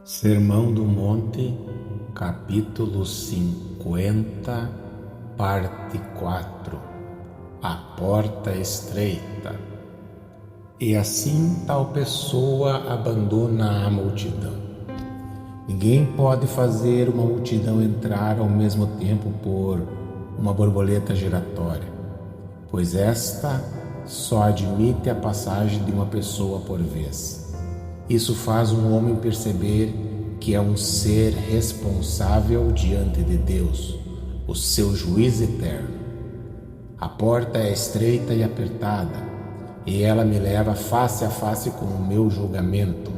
Sermão do Monte, capítulo 50, parte 4. A porta estreita. E assim tal pessoa abandona a multidão. Ninguém pode fazer uma multidão entrar ao mesmo tempo por uma borboleta giratória, pois esta só admite a passagem de uma pessoa por vez. Isso faz um homem perceber que é um ser responsável diante de Deus, o seu juiz eterno. A porta é estreita e apertada, e ela me leva face a face com o meu julgamento,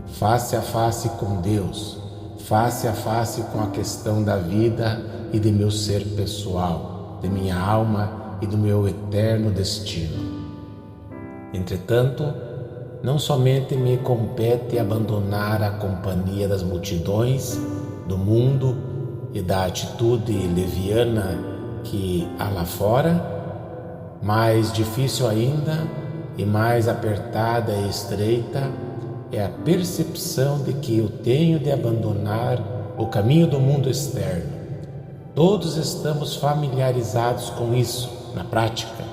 face a face com Deus, face a face com a questão da vida e de meu ser pessoal, de minha alma e do meu eterno destino. Entretanto, não somente me compete abandonar a companhia das multidões, do mundo e da atitude leviana que há lá fora, mais difícil ainda e mais apertada e estreita é a percepção de que eu tenho de abandonar o caminho do mundo externo. Todos estamos familiarizados com isso na prática,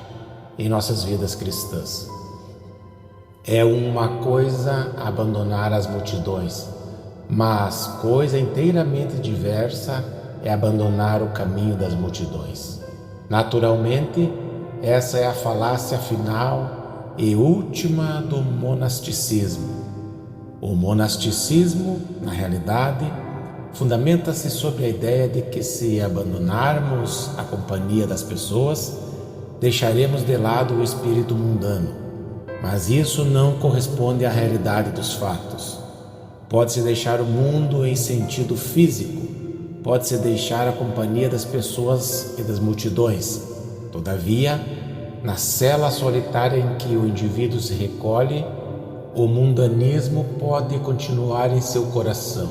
em nossas vidas cristãs. É uma coisa abandonar as multidões, mas coisa inteiramente diversa é abandonar o caminho das multidões. Naturalmente, essa é a falácia final e última do monasticismo. O monasticismo, na realidade, fundamenta-se sobre a ideia de que se abandonarmos a companhia das pessoas, deixaremos de lado o espírito mundano. Mas isso não corresponde à realidade dos fatos. Pode-se deixar o mundo em sentido físico, pode-se deixar a companhia das pessoas e das multidões. Todavia, na cela solitária em que o indivíduo se recolhe, o mundanismo pode continuar em seu coração.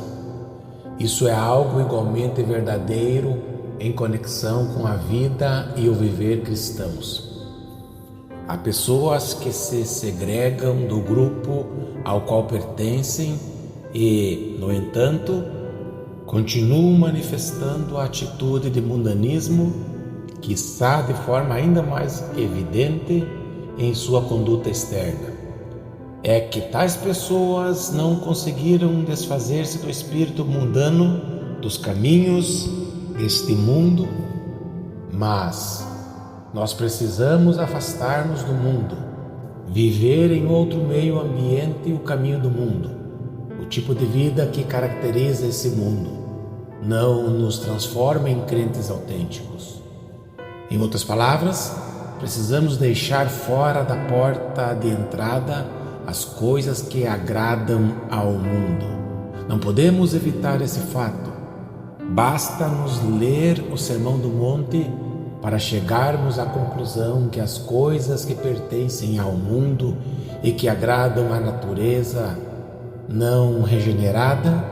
Isso é algo igualmente verdadeiro em conexão com a vida e o viver cristãos. Há pessoas que se segregam do grupo ao qual pertencem e, no entanto, continuam manifestando a atitude de mundanismo, quiçá de forma ainda mais evidente em sua conduta externa. É que tais pessoas não conseguiram desfazer-se do espírito mundano, dos caminhos deste mundo, mas nós precisamos afastar-nos do mundo, viver em outro meio ambiente o caminho do mundo. O tipo de vida que caracteriza esse mundo não nos transforma em crentes autênticos. Em outras palavras, precisamos deixar fora da porta de entrada as coisas que agradam ao mundo. Não podemos evitar esse fato. Basta-nos ler o Sermão do Monte para chegarmos à conclusão que as coisas que pertencem ao mundo e que agradam à natureza não regenerada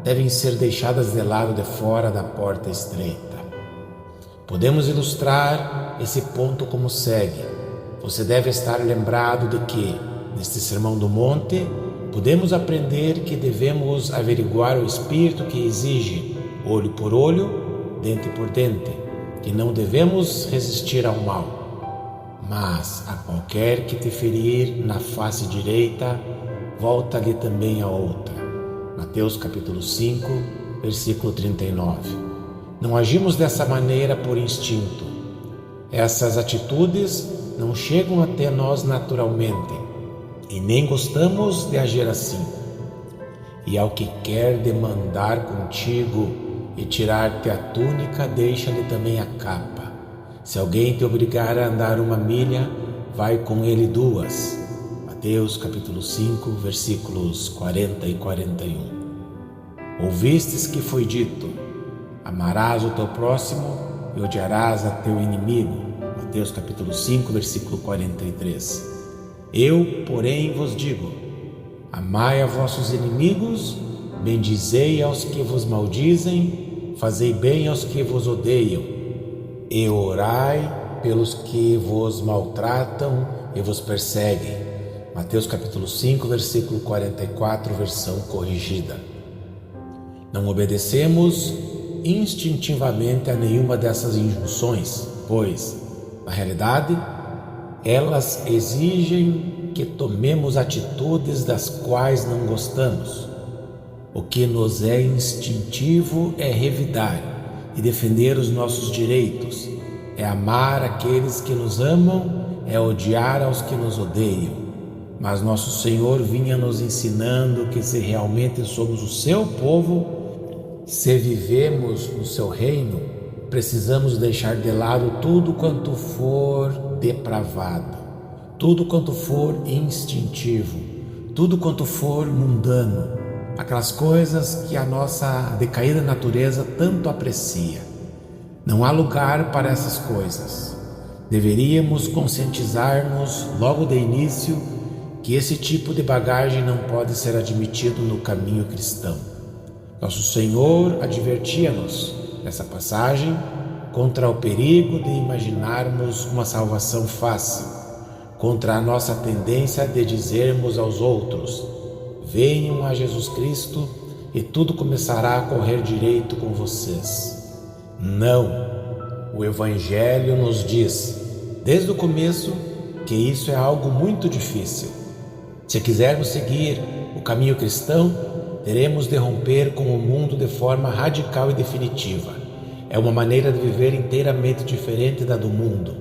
devem ser deixadas de lado de fora da porta estreita. Podemos ilustrar esse ponto como segue. Você deve estar lembrado de que, neste Sermão do Monte, podemos aprender que devemos averiguar o espírito que exige olho por olho, dente por dente, que não devemos resistir ao mal, mas a qualquer que te ferir na face direita, volta-lhe também a outra. Mateus capítulo 5, versículo 39. Não agimos dessa maneira por instinto. Essas atitudes não chegam até nós naturalmente e nem gostamos de agir assim. E ao que quer demandar contigo e tirar-te a túnica, deixa-lhe também a capa. Se alguém te obrigar a andar 1 milha, vai com ele 2. Mateus capítulo 5, versículos 40 e 41. Ouvistes que foi dito: amarás o teu próximo e odiarás a teu inimigo. Mateus capítulo 5, versículo 43. Eu, porém, vos digo: amai a vossos inimigos, bendizei aos que vos maldizem, fazei bem aos que vos odeiam, e orai pelos que vos maltratam e vos perseguem. Mateus capítulo 5, versículo 44, versão corrigida. Não obedecemos instintivamente a nenhuma dessas injunções, pois, na realidade, elas exigem que tomemos atitudes das quais não gostamos. O que nos é instintivo é revidar e defender os nossos direitos, é amar aqueles que nos amam, é odiar aos que nos odeiam. Mas nosso Senhor vinha nos ensinando que se realmente somos o seu povo, se vivemos no seu reino, precisamos deixar de lado tudo quanto for depravado, tudo quanto for instintivo, tudo quanto for mundano, aquelas coisas que a nossa decaída natureza tanto aprecia. Não há lugar para essas coisas. Deveríamos conscientizar-nos logo de início que esse tipo de bagagem não pode ser admitido no caminho cristão. Nosso Senhor advertia-nos, nessa passagem, contra o perigo de imaginarmos uma salvação fácil, contra a nossa tendência de dizermos aos outros: venham a Jesus Cristo e tudo começará a correr direito com vocês. Não! O Evangelho nos diz, desde o começo, que isso é algo muito difícil. Se quisermos seguir o caminho cristão, teremos de romper com o mundo de forma radical e definitiva. É uma maneira de viver inteiramente diferente da do mundo.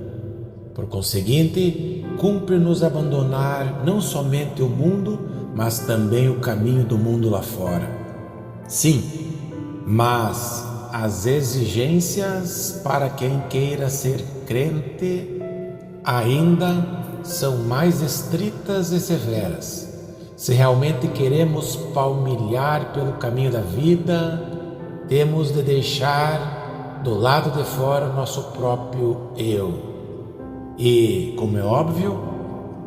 Por conseguinte, cumpre-nos abandonar não somente o mundo, mas também o caminho do mundo lá fora. Sim, mas as exigências para quem queira ser crente ainda são mais estritas e severas. Se realmente queremos palmilhar pelo caminho da vida, temos de deixar do lado de fora nosso próprio eu. E, como é óbvio,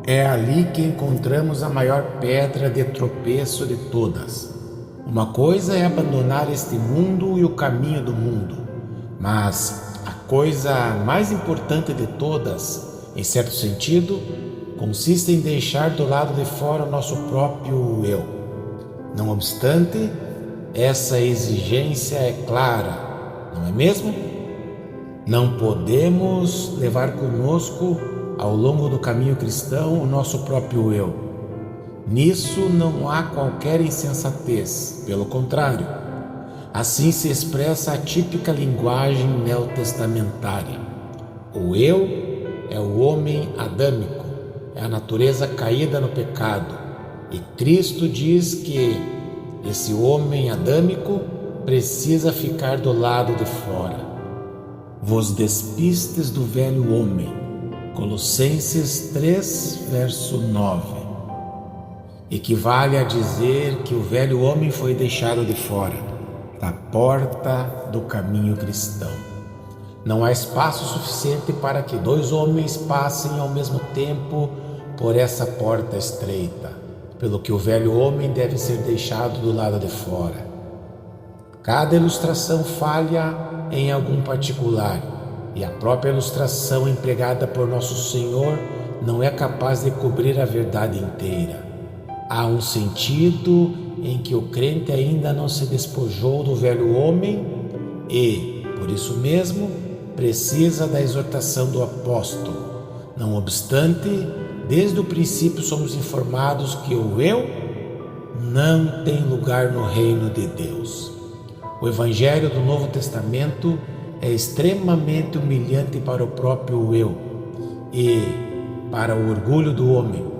é ali que encontramos a maior pedra de tropeço de todas. Uma coisa é abandonar este mundo e o caminho do mundo, mas a coisa mais importante de todas, em certo sentido, consiste em deixar do lado de fora o nosso próprio eu. Não obstante, essa exigência é clara, não é mesmo? Não podemos levar conosco, ao longo do caminho cristão, o nosso próprio eu. Nisso não há qualquer insensatez, pelo contrário. Assim se expressa a típica linguagem neotestamentária. O eu é o homem adâmico, é a natureza caída no pecado, e Cristo diz que esse homem adâmico precisa ficar do lado de fora. Vos despistes do velho homem, Colossenses 3, verso 9. Equivale a dizer que o velho homem foi deixado de fora, da porta do caminho cristão. Não há espaço suficiente para que dois homens passem ao mesmo tempo por essa porta estreita, pelo que o velho homem deve ser deixado do lado de fora. Cada ilustração falha em algum particular, e a própria ilustração empregada por Nosso Senhor não é capaz de cobrir a verdade inteira. Há um sentido em que o crente ainda não se despojou do velho homem e, por isso mesmo, precisa da exortação do apóstolo. Não obstante, desde o princípio somos informados que o eu não tem lugar no reino de Deus. O Evangelho do Novo Testamento é extremamente humilhante para o próprio eu e para o orgulho do homem.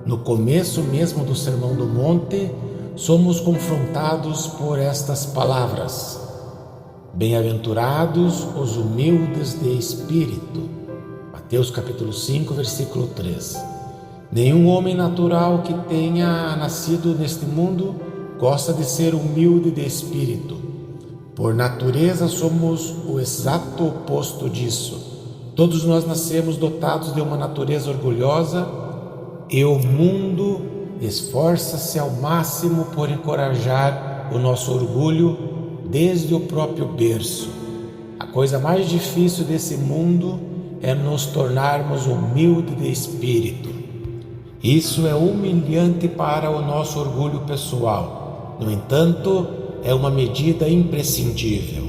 No começo mesmo do Sermão do Monte, somos confrontados por estas palavras: bem-aventurados os humildes de espírito. Mateus capítulo 5, versículo 3. Nenhum homem natural que tenha nascido neste mundo gosta de ser humilde de espírito. Por natureza somos o exato oposto disso. Todos nós nascemos dotados de uma natureza orgulhosa e o mundo esforça-se ao máximo por encorajar o nosso orgulho desde o próprio berço. A coisa mais difícil desse mundo é nos tornarmos humildes de espírito. Isso é humilhante para o nosso orgulho pessoal. No entanto, é uma medida imprescindível.